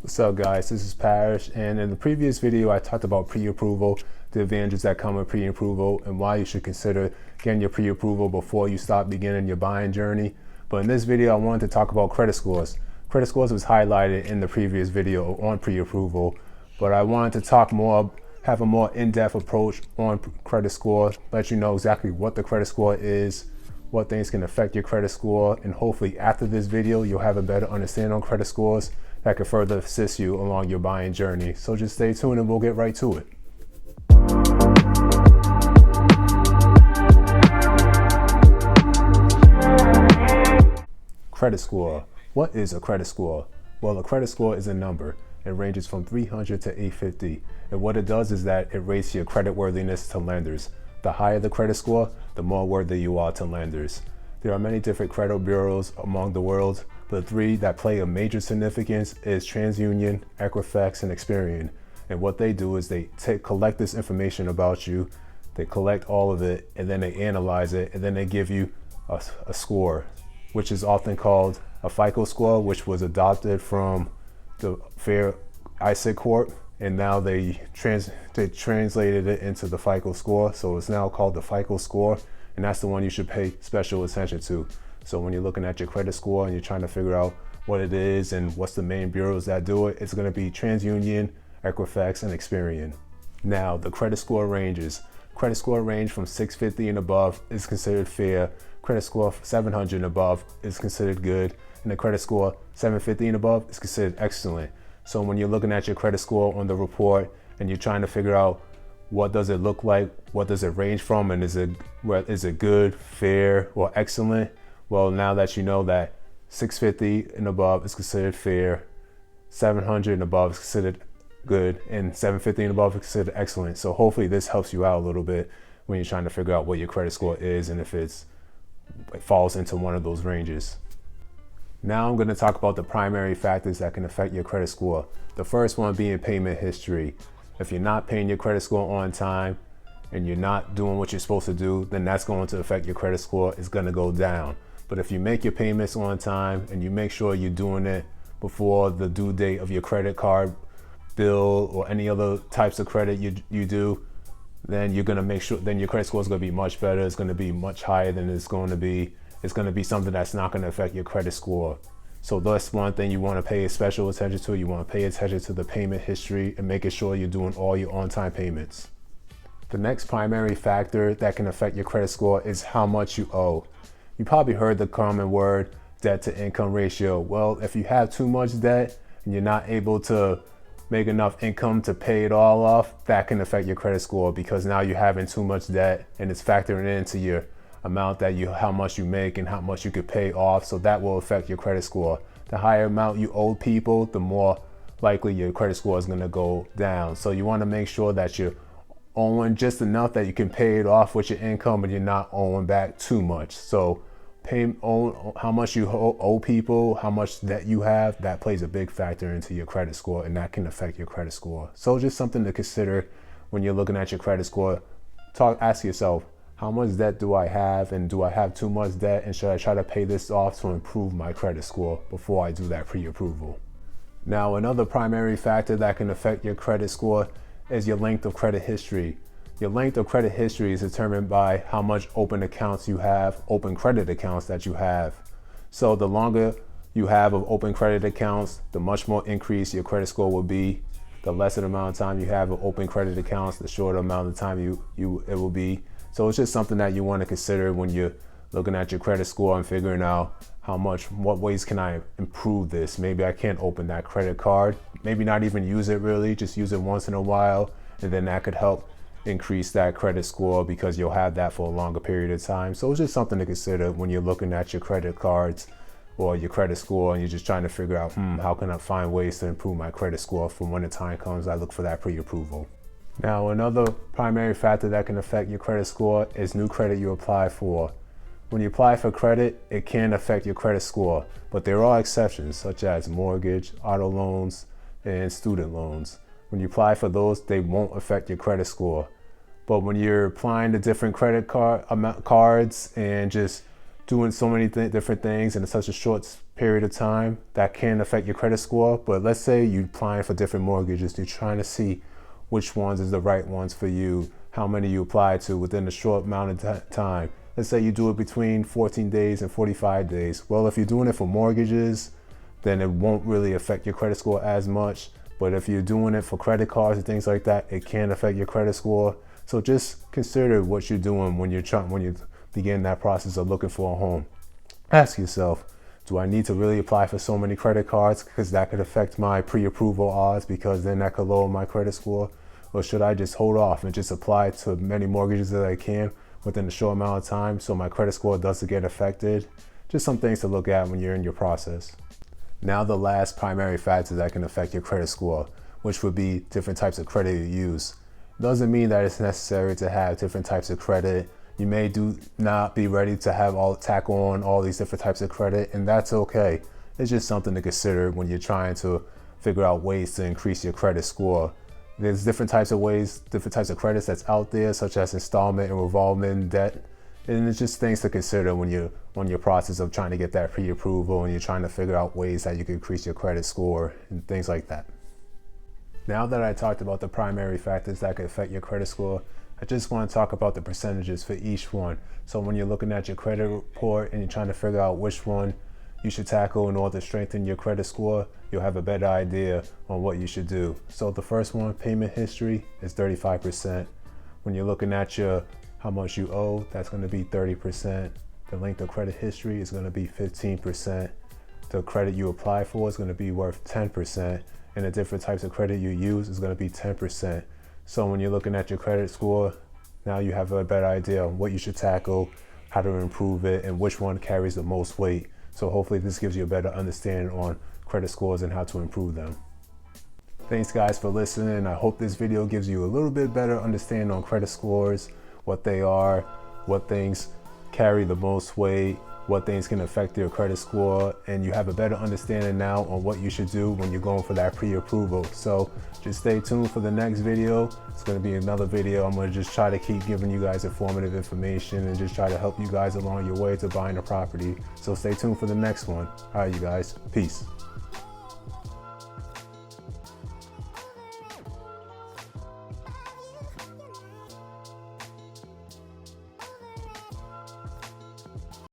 What's up guys, this is Parrish, and in the previous video I talked about pre-approval, the advantages that come with pre-approval, and why you should consider getting your pre-approval before you start beginning your buying journey. But in this video I wanted to talk about credit scores. Credit scores was highlighted in the previous video on pre-approval, but I wanted to talk more, have a more in-depth approach on credit score, let you know exactly what the credit score is, what things can affect your credit score, and hopefully after this video you'll have a better understanding on credit scores that could further assist you along your buying journey. So just stay tuned and we'll get right to it. Credit score. What is a credit score? Well, a credit score is a number. It ranges from 300 to 850. And what it does is that it rates your credit worthiness to lenders. The higher the credit score, the more worthy you are to lenders. There are many different credit bureaus among the world, but three that play a major significance is TransUnion, Equifax, and Experian. And what they do is they collect this information about you, they collect all of it, and then they analyze it, and then they give you a score, which is often called a FICO score, which was adopted from the Fair ISIC Corp, and now they translated it into the FICO score, so it's now called the FICO score, and that's the one you should pay special attention to. So when you're looking at your credit score and you're trying to figure out what it is and what's the main bureaus that do it, it's going to be TransUnion, Equifax, and Experian. Now the credit score ranges. Credit score range from 650 and above is considered fair. Credit score 700 and above is considered good, and the credit score 750 and above is considered excellent. So when you're looking at your credit score on the report and you're trying to figure out what does it look like, what does it range from, and is it good, fair, or excellent? Well, now that you know that 650 and above is considered fair, 700 and above is considered good, and 750 and above is considered excellent. So hopefully this helps you out a little bit when you're trying to figure out what your credit score is and if it falls into one of those ranges. Now I'm going to talk about the primary factors that can affect your credit score. The first one being payment history. If you're not paying your credit score on time and you're not doing what you're supposed to do, then that's going to affect your credit score. It's going to go down. But if you make your payments on time and you make sure you're doing it before the due date of your credit card bill or any other types of credit you do, then you're going to make sure, then your credit score is going to be much better. It's going to be much higher than it's going to be. It's going to be something that's not going to affect your credit score. So that's one thing you want to pay special attention to. You want to pay attention to the payment history and making sure you're doing all your on-time payments. The next primary factor that can affect your credit score is how much you owe. You probably heard the common word debt to income ratio. Well, if you have too much debt and you're not able to make enough income to pay it all off, that can affect your credit score, because now you're having too much debt and it's factoring into your amount how much you make and how much you could pay off. So that will affect your credit score. The higher amount you owe people, the more likely your credit score is going to go down. So you want to make sure that you're owing just enough that you can pay it off with your income, but you're not owing back too much. So how much you owe people, how much debt you have, that plays a big factor into your credit score, and that can affect your credit score. So just something to consider when you're looking at your credit score. Ask yourself, how much debt do I have, and do I have too much debt, and should I try to pay this off to improve my credit score before I do that pre-approval? Now, another primary factor that can affect your credit score is your length of credit history. Your length of credit history is determined by how much open accounts you have, open credit accounts that you have. So the longer you have of open credit accounts, the much more increase your credit score will be. The lesser amount of time you have of open credit accounts, the shorter amount of time it will be. So it's just something that you want to consider when you're looking at your credit score and figuring out what ways can I improve this? Maybe I can't open that credit card, maybe not even use it really, just use it once in a while, and then that could help increase that credit score because you'll have that for a longer period of time. So it's just something to consider when you're looking at your credit cards or your credit score and you're just trying to figure out, how can I find ways to improve my credit score for when the time comes I look for that pre-approval. Now, another primary factor that can affect your credit score is new credit you apply for. When you apply for credit, it can affect your credit score, but there are exceptions such as mortgage, auto loans, and student loans. When you apply for those, they won't affect your credit score. But when you're applying to different credit cards and just doing so many different things in such a short period of time, that can affect your credit score. But let's say you're applying for different mortgages, you're trying to see which ones is the right ones for you, how many you apply to within a short amount of time. Let's say you do it between 14 days and 45 days. Well, if you're doing it for mortgages, then it won't really affect your credit score as much. But if you're doing it for credit cards and things like that, it can affect your credit score. So just consider what you're doing when you begin that process of looking for a home. Ask yourself, do I need to really apply for so many credit cards because that could affect my pre-approval odds, because then that could lower my credit score? Or should I just hold off and just apply to many mortgages that I can within a short amount of time so my credit score doesn't get affected? Just some things to look at when you're in your process. Now the last primary factor that can affect your credit score, which would be different types of credit you use. Doesn't mean that it's necessary to have different types of credit. You may not be ready to tackle on all these different types of credit, and that's okay. It's just something to consider when you're trying to figure out ways to increase your credit score. There's different types of credits that's out there, such as installment and revolving debt. And it's just things to consider when you're on your process of trying to get that pre-approval and you're trying to figure out ways that you can increase your credit score and things like that. Now that I talked about the primary factors that could affect your credit score, I just want to talk about the percentages for each one. So when you're looking at your credit report and you're trying to figure out which one you should tackle in order to strengthen your credit score, you'll have a better idea on what you should do. So the first one, payment history, is 35%. When you're looking at how much you owe, that's going to be 30%. The length of credit history is going to be 15%. The credit you apply for is going to be worth 10%. And the different types of credit you use is going to be 10%. So when you're looking at your credit score, now you have a better idea on what you should tackle, how to improve it, and which one carries the most weight. So hopefully this gives you a better understanding on credit scores and how to improve them. Thanks guys for listening. I hope this video gives you a little bit better understanding on credit scores, what they are, what things carry the most weight, what things can affect your credit score, and you have a better understanding now on what you should do when you're going for that pre-approval. So just stay tuned for the next video. It's going to be another video. I'm going to just try to keep giving you guys informative information and just try to help you guys along your way to buying a property. So stay tuned for the next one. All right, you guys, peace.